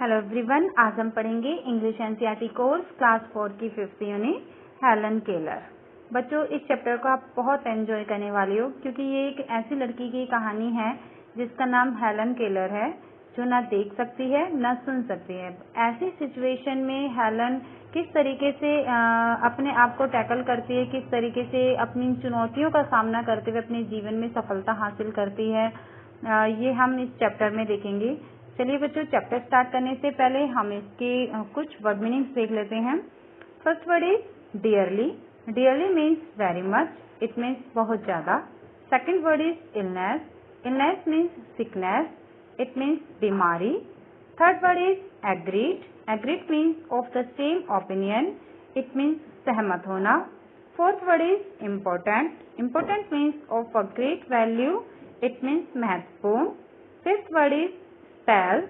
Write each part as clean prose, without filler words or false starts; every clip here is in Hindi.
हेलो एवरीवन, आज हम पढ़ेंगे इंग्लिश एनसीईआरटी कोर्स क्लास 4 की 5th यूनिट हेलन केलर। बच्चों, इस चैप्टर को आप बहुत एंजॉय करने वाले हो क्योंकि ये एक ऐसी लड़की की कहानी है जिसका नाम हेलन केलर है, जो ना देख सकती है ना सुन सकती है। ऐसी सिचुएशन में हेलन किस तरीके से अपने आप को टैकल करती है, किस तरीके से अपनी चुनौतियों का सामना करते हुए अपने जीवन में सफलता हासिल करती है, ये हम इस चैप्टर में देखेंगे। चलिए बच्चों, चैप्टर स्टार्ट करने से पहले हम इसके कुछ वर्ड मीनिंग्स देख लेते हैं। First word is dearly. Dearly means very much, it means बहुत ज्यादा। Second word is illness. Illness means sickness, it means बीमारी। Third word is agreed. Agreed means of the same opinion, it means सहमत होना। Fourth word is important. Important means of a great value, it means महत्वपूर्ण। Fifth word is spell.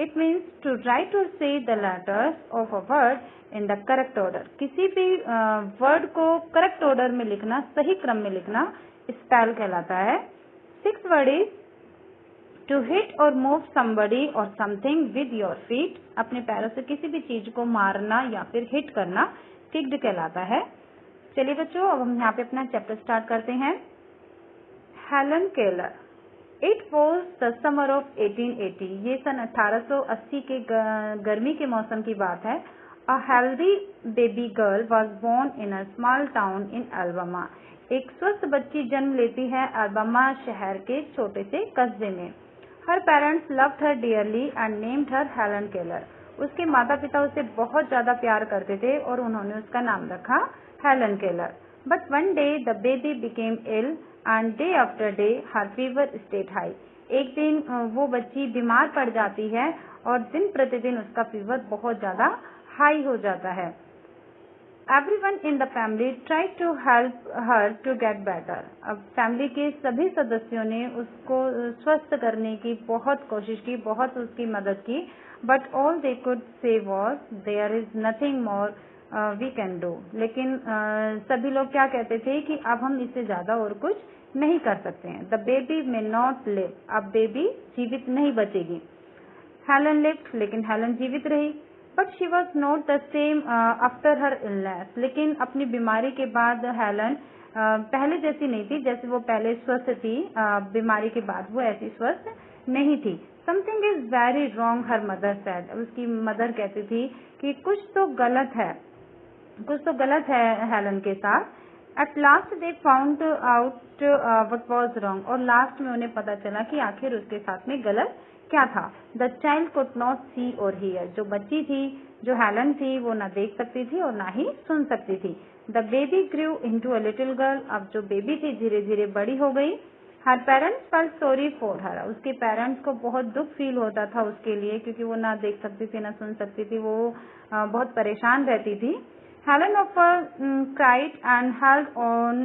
It means to write or say the letters of a word in the correct order. किसी भी वर्ड को करेक्ट ऑर्डर में लिखना, सही क्रम में लिखना स्पेल कहलाता है। Sixth word is to hit और move somebody or something with your feet. अपने पैरों से किसी भी चीज को मारना या फिर हिट करना किक्ड कहलाता है। चलिए बच्चों, अब हम यहाँ पे अपना चैप्टर स्टार्ट करते हैं। Helen Keller. It was the summer of 1880. ये सन 1880 के गर्मी के मौसम की बात है। A healthy baby girl was born in a small town in Alabama. एक स्वस्थ बच्ची जन्म लेती है अल्बामा शहर के छोटे से कस्बे में। Her parents loved her dearly and named her Helen Keller. उसके माता पिता उसे बहुत ज्यादा प्यार करते थे और उन्होंने उसका नाम रखा Helen Keller. But one day the baby became ill and day after day her fever stayed high. एक दिन वो बच्ची बीमार पड़ जाती है और दिन प्रतिदिन उसका फीवर बहुत ज्यादा हाई हो जाता है। Everyone in the family tried to help her to get better. अब फैमिली के सभी सदस्यों ने उसको स्वस्थ करने की बहुत कोशिश की, बहुत उसकी मदद की। But all they could say was there is nothing more we can do. लेकिन सभी लोग क्या कहते थे कि अब हम इससे ज्यादा और कुछ नहीं कर सकते हैं। The baby may not live. अब बेबी जीवित नहीं बचेगी। Helen lived, लेकिन हेलन जीवित रही। But she was not the same after her illness. लेकिन अपनी बीमारी के बाद हेलन पहले जैसी नहीं थी, जैसे वो पहले स्वस्थ थी। बीमारी के बाद वो ऐसी स्वस्थ नहीं थी। Something is very wrong, her mother said. उसकी मदर कहती थी कि कुछ तो गलत है हेलन के साथ। At last they found out what was wrong. और लास्ट में उन्हें पता चला कि आखिर उसके साथ में गलत क्या था। The child could not see or hear. जो बच्ची थी, जो हेलन थी, वो ना देख सकती थी और ना ही सुन सकती थी। The baby grew into a little girl. अब जो बेबी थी धीरे धीरे बड़ी हो गई। Her parents felt sorry for her. उसके पेरेंट्स को बहुत दुख फील होता था उसके लिए, क्योंकि वो ना देख सकती थी ना सुन सकती थी, वो बहुत परेशान रहती थी। Helen often cried and held on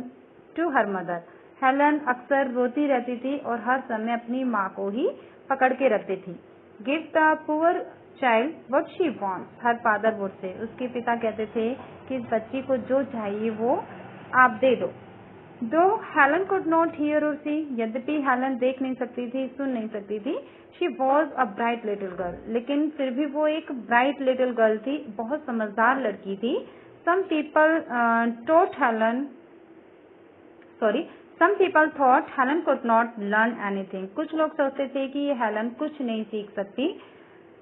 to her mother. Helen अक्सर रोती रहती थी और हर समय अपनी माँ को ही पकड़ के रखती थी। Give the poor child what she wants. Her father would say. उसके पिता कहते थे कि इस बच्ची को जो चाहिए वो आप दे दो। Though Helen could not hear or see, यद्यपि हेलन देख नहीं सकती थी, सुन नहीं सकती थी, she was a bright little girl. लेकिन फिर भी वो एक bright little girl थी, बहुत समझदार लड़की थी। Some people thought Helen could not learn anything. कुछ लोग सोचते थे कि ये हेलन कुछ नहीं सीख सकती।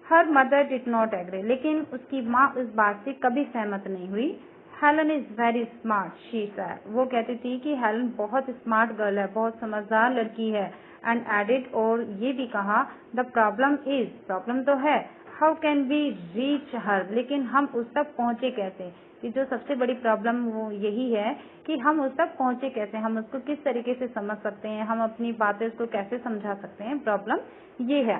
Her mother did not agree. लेकिन उसकी माँ उस बात से कभी सहमत नहीं हुई। Helen is very smart, she said. वो कहती थी कि हेलन बहुत स्मार्ट गर्ल है, बहुत समझदार लड़की है। And added, और ये भी कहा, the problem तो है, how can we reach her? लेकिन हम उस तक पहुँचे कैसे? कि जो सबसे बड़ी प्रॉब्लम वो यही है कि हम उस तक पहुँचे कैसे, हम उसको किस तरीके से समझ सकते हैं, हम अपनी बातें उसको कैसे समझा सकते हैं, प्रॉब्लम ये है।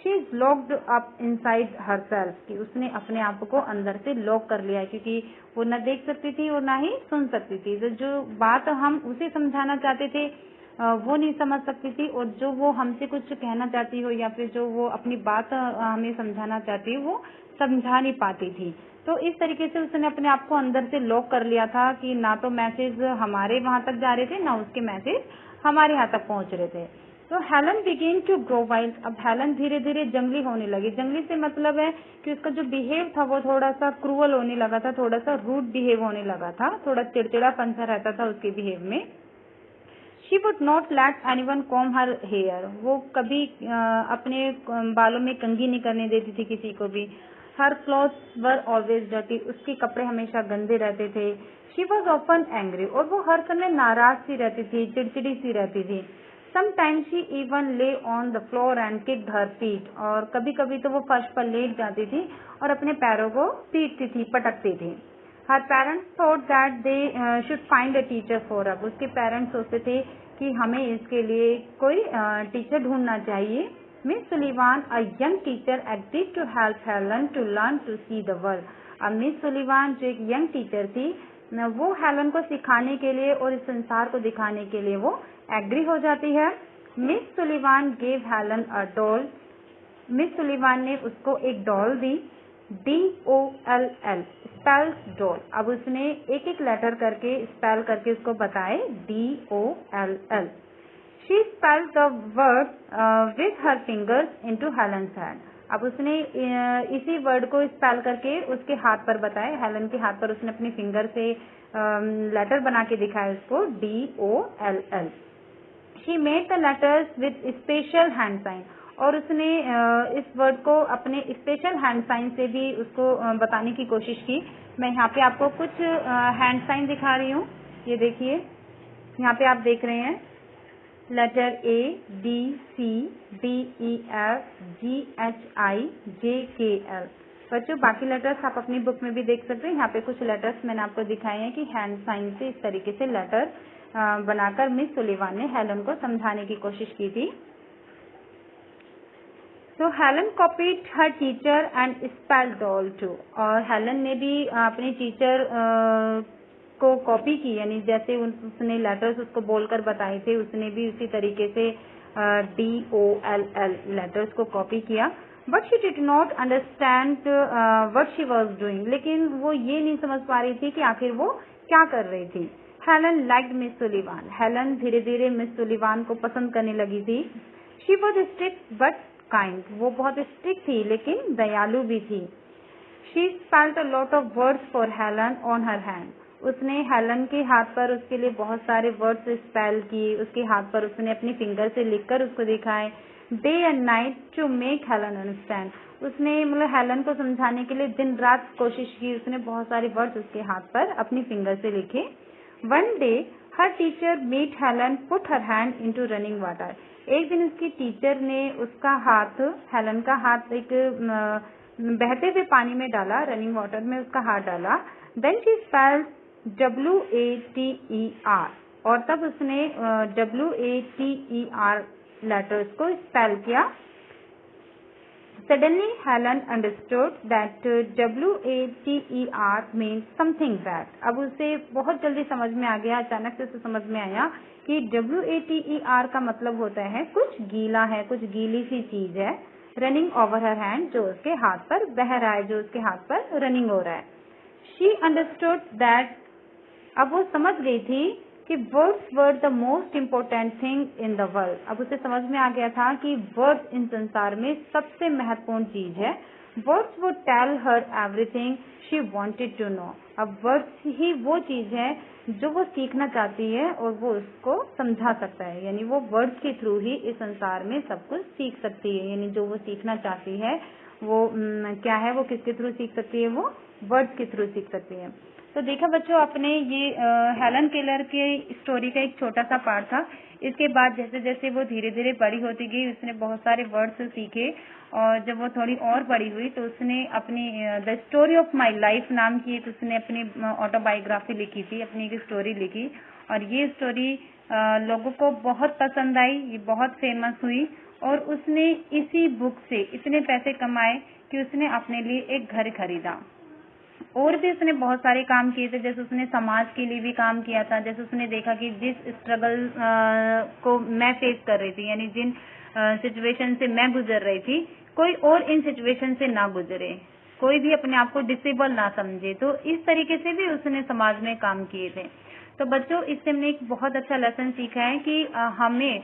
She is locked up inside herself, कि उसने अपने आप को अंदर से लॉक कर लिया है, क्योंकि वो न देख सकती थी और ना ही सुन सकती थी। तो जो बात हम उसे समझाना चाहते थे वो नहीं समझ सकती थी, और जो वो हमसे कुछ कहना चाहती हो या फिर जो वो अपनी बात हमें समझाना चाहती हो वो समझा नहीं पाती थी। तो इस तरीके से उसने अपने आप को अंदर से लॉक कर लिया था कि ना तो मैसेज हमारे वहां तक जा रहे थे, ना उसके मैसेज हमारे यहाँ तक पहुंच रहे थे। तो Helen began to grow wild, अब हेलन धीरे धीरे जंगली होने लगी। जंगली से मतलब है कि उसका जो बिहेव था वो थोड़ा सा क्रूअल होने लगा था, थोड़ा सा रूड बिहेव होने लगा था, थोड़ा चिड़चिड़ापन सा रहता था उसके बिहेव में। She would not let anyone comb her hair, वो कभी अपने बालों में कंघी नहीं करने देती थी किसी को भी। हर क्लॉथ्स वर ऑलवेज डर्टी, उसके कपड़े हमेशा गंदे रहते थे। शी वॉज ऑफन एंग्री, और वो हर समय नाराज सी रहती थी, चिड़चिड़ी सी रहती थी। समटाइम्स शी इवन ले on the floor and kicked her feet, और कभी कभी तो वो फर्श पर लेट जाती थी और अपने पैरों को पीटती थी, पटकती थी। हर parents thought that they should find a teacher for her, उसके पेरेंट्स सोचते थे कि हमें इसके लिए कोई टीचर ढूंढना चाहिए। Miss Sullivan, a young teacher, agreed to help Helen to learn to see the world. अब मिस सुलिवान जो एक यंग टीचर थी, वो हेलन को सिखाने के लिए और इस संसार को दिखाने के लिए वो एग्री हो जाती है। Miss Sullivan gave Helen a doll, miss Sullivan ने उसको एक डॉल दी। DOLL स्पेल्स डॉल, अब उसने एक एक लेटर करके स्पेल करके उसको बताए DOLL। She spelled the word with her fingers into Helen's hand, अब उसने इसी वर्ड को स्पेल करके उसके हाथ पर बताए, हेलन के हाथ पर उसने अपने फिंगर से लेटर बना के दिखाया उसको DOLL। She made the letters with special hand sign, और उसने इस वर्ड को अपने स्पेशल हैंड साइन से भी उसको बताने की कोशिश की। मैं यहाँ पे आपको कुछ हैंड साइन दिखा रही हूँ, ये देखिए यहाँ पे आप देख रहे हैं letter A, B, C, D, E, F, G, H, I, J, K, L। बच्चों बाकी लेटर्स आप अपनी बुक में भी देख सकते हैं। यहाँ पे कुछ लेटर्स मैंने आपको दिखाए हैं कि हैंड साइन से इस तरीके से लेटर बनाकर मिस सुलिवान ने हेलन को समझाने की कोशिश की थी। So Helen copied her teacher and spelled doll too, और हेलन ने भी अपनी टीचर को कॉपी की, यानी जैसे उसने लेटर्स उसको बोलकर बताए थे उसने भी उसी तरीके से DOLL लेटर्स को कॉपी किया। But she did not understand what she was doing, लेकिन वो ये नहीं समझ पा रही थी कि आखिर वो क्या कर रही थी। Helen liked miss Sullivan, Helen धीरे धीरे मिस सुलिवान को पसंद करने लगी थी। She was strict but kind, वो बहुत स्ट्रिक्ट थी लेकिन दयालु भी थी। She spelled a lot of words for Helen on her hand, उसने हेलन के हाथ पर उसके लिए बहुत सारे वर्ड्स स्पेल किए, उसके हाथ पर उसने अपनी फिंगर से लिखकर उसको दिखाए। Day and night to make Helen understand, उसने मतलब हेलन को समझाने के लिए दिन रात कोशिश की, उसने बहुत सारे वर्ड्स उसके हाथ पर अपनी फिंगर से लिखे। One day her teacher made Helen put her hand into running water, एक दिन उसकी टीचर ने उसका हाथ, हेलन का हाथ एक बहते हुए पानी में डाला, रनिंग वाटर में उसका हाथ डाला। देन शी स्पेल्ड WATER, और तब उसने WATER लेटर्स को स्पेल किया। Suddenly Helen understood that WATER means something bad, अब उसे बहुत जल्दी समझ में आ गया, अचानक से उसे समझ में आया कि WATER का मतलब होता है कुछ गीला है, कुछ गीली सी चीज है। रनिंग ओवर हर हैंड, जो उसके हाथ पर बह रहा है, जो उसके हाथ पर रनिंग हो रहा है। शी अंडरस्टूड दैट, अब वो समझ गई थी कि words were the most important thing in the world, अब उसे समझ में आ गया था कि वर्ड्स इन संसार में सबसे महत्वपूर्ण चीज है। Words would tell her everything she wanted to know, अब वर्ड्स ही वो चीज है जो वो सीखना चाहती है और वो उसको समझा सकता है, यानी वो वर्ड्स के थ्रू ही इस संसार में सब कुछ सीख सकती है, यानी जो वो सीखना चाहती है वो क्या है, वो किसके थ्रू सीख सकती है, वो वर्ड्स के थ्रू सीख सकती है। तो देखा बच्चों आपने, ये हेलन केलर के स्टोरी का एक छोटा सा पार्ट था। इसके बाद जैसे जैसे वो धीरे धीरे बड़ी होती गई, उसने बहुत सारे वर्ड्स सीखे, और जब वो थोड़ी और बड़ी हुई तो उसने अपनी the story of my life नाम की एक उसने अपनी ऑटोबायोग्राफी लिखी थी, अपनी एक स्टोरी लिखी, और ये स्टोरी लोगों को बहुत पसंद आई, ये बहुत फेमस हुई, और उसने इसी बुक से इतने पैसे कमाए कि उसने अपने लिए एक घर खरीदा। और भी उसने बहुत सारे काम किए थे, जैसे उसने समाज के लिए भी काम किया था, जैसे उसने देखा कि जिस स्ट्रगल को मैं फेस कर रही थी, यानी जिन सिचुएशन से मैं गुजर रही थी, कोई और इन सिचुएशन से ना गुजरे, कोई भी अपने आप को डिसेबल ना समझे, तो इस तरीके से भी उसने समाज में काम किए थे। तो बच्चों, इससे हमने एक बहुत अच्छा लेसन सीखा है कि हमें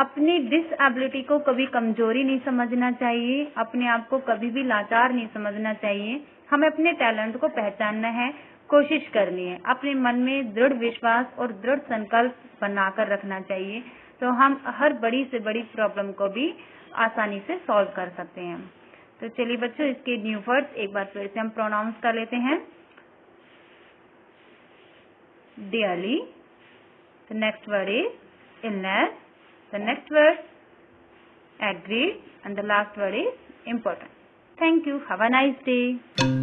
अपनी डिसएबिलिटी को कभी कमजोरी नहीं समझना चाहिए, अपने आप को कभी भी लाचार नहीं समझना चाहिए। हमें अपने टैलेंट को पहचानना है, कोशिश करनी है, अपने मन में दृढ़ विश्वास और दृढ़ संकल्प बनाकर रखना चाहिए, तो हम हर बड़ी से बड़ी प्रॉब्लम को भी आसानी से सॉल्व कर सकते हैं। तो चलिए बच्चों, इसके न्यू वर्ड्स एक बार फिर से हम प्रोनाउंस कर लेते हैं। dearly, the next word is illness, the next word agreed, and the last word is important. Thank you. Have a nice day.